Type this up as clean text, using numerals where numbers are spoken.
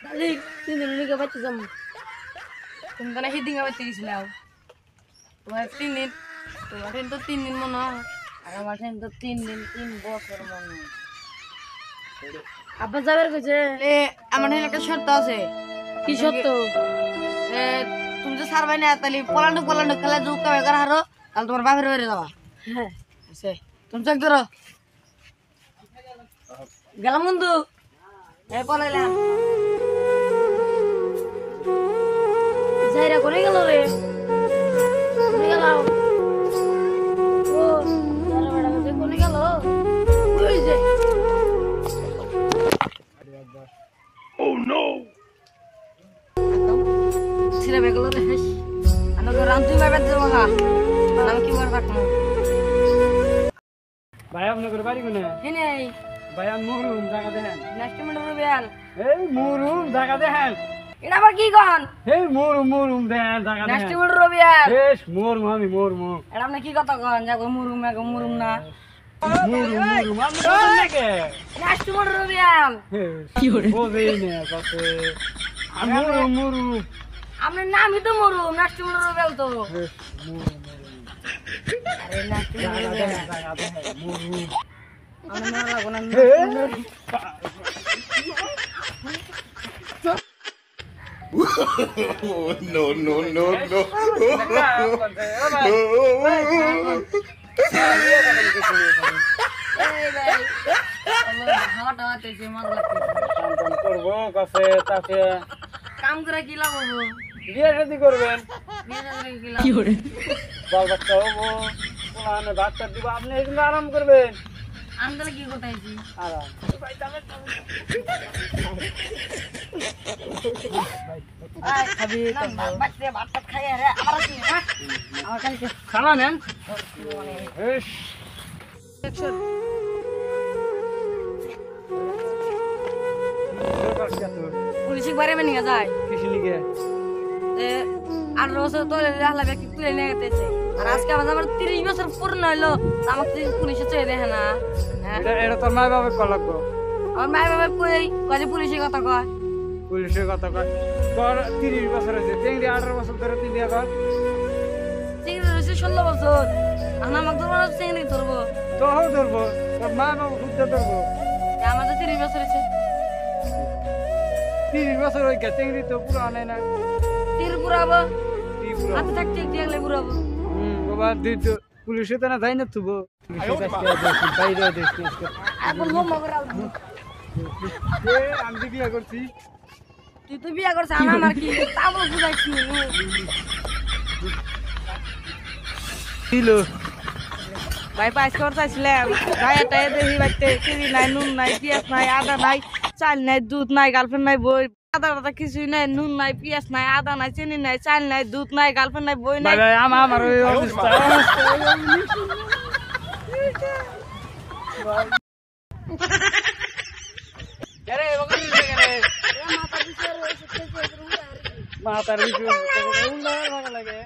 দাদি 3 দিন লিখে বাইতে যাম তুমি তো নাকি দিন বাইতে গেছিলাম তোমার 3 দিন তোমার তো 3 দিন মনে হয় আর আমার ট্রেন তো 3 দিন 3 বছর মনে আব্বা যাবার কইছে আমার একটা শর্ত আছে কি সত্য তুমি তো সারবাই না তাহলে পলান্ডু খেলা যোগ কামে করা হারো তাহলে তোমার বাপের বাড়ি যাবা হ্যাঁ আছে তুমি চেক ধরো গেলাম বন্ধু পলাইলাম যাইরা করে গেল রে কোনে গেল ও যারা বড় কাছে কোনে গেল ওই যে ছিড়ে বেগলো রে হেস আমাকে রামচুই বাইবে দেবো না আমি কি করে থাকবো ভাই আপনার বাড়ি কোনে হেনে ভাই আমি মুরুম জায়গা দেখেন নেক্সট মিনিট রুবিয়াল এই মুরুম জায়গা দেখেন এটা আবার কি কন এই মুরুম দেখেন জায়গা নেক্সট দেখেন মিনিট রুবিয়াল বেশ মুরুম আমি মুরুম এটা আপনি কি কথা কন যাগো মুরুম না মুরুম আমি বলেন নাকি নেক্সট মিনিট রুবিয়াল কি করে বোঝেই না কাছে আমি মুরুম আপনার নামই তো মুরুম নেক্সট মিনিট রুবিয়াল তো বেশ মুরুম আরে নেক্সট মিনিট রুবিয়াল জায়গা দেখেন মুরুম আমি না লাগো না No, no, no, no. এই ভাই হাওয়াটা হতেছে মজা লাগতেছে করবো কাছে তাতে কাম করে কি লাভ হবো বিয়ে শাদী করবেন বিয়ে করে কি লাভ বাল বাচ্চা হবো কোন বাচ্চা দিব আপনি এখানে আরাম করবেন আমি তাহলে কি করতে আইছি আরাম খাবি বাচ্চা ভাতটা খাই রে আবার কি আমার কালকে খানা নেন বেশ পুলিশ বারে মেনে যায় কিসি লিগে 18 বছর তো রাহলা ব্যক্তি তুলে নিয়ে গেছে আর আজকে আমার 30 বছর পূর্ণ হইলো আমাকে পুলিশে চেয়ে দেখে না হ্যাঁ এটা তোর মা বাবা কল লাগবো আমার মায়ের বাবা কই পুলিশের কথা কয় পুলিশের কথা কয় তোর 30 বছর হয়েছে চিংড়ি 18 বছর ধরে তুই বিয়ে কর চিংড়ি হয়েছে 16 বছর আমার আমাকে ধরবো না চিংড়ি ধরবো তোও ধরবো তোর মা বাবা খুঁজতে ধরবো আমার তো 30 বছর হয়েছে 30 বছর হয়ে গেছে চিংড়ি তো পুরো আনে না তীর পুরাবো কি পুরো হাতে থাকতে দেখলে পুরাবো বাবা দিত পুলিশে তো না যাই না তুবো পুলিশে কাছে বাইরে দেখছি এখন মোমো করে আসবো আমি বিয়ে করছি তুই তো বিয়া করছিস আমার কি তাবো বুঝাইছি কিলো ভাই পাইস করতে চাইছিলাম ভাই এটাই দেখি বাইতে চিনি নাই নুন নাই পেঁয়াজ নাই আদা নাই চাল নাই দুধ নাই গার্লফ্রেন্ড নাই বই আদা টাদা কিছুই নাই নুন নাই পেঁয়াজ নাই আদা নাই চিনি নাই চাল নাই দুধ নাই গার্লফ্রেন্ড নাই বই নাই আমার ওই অবস্থা মাথার বিষয় লাগে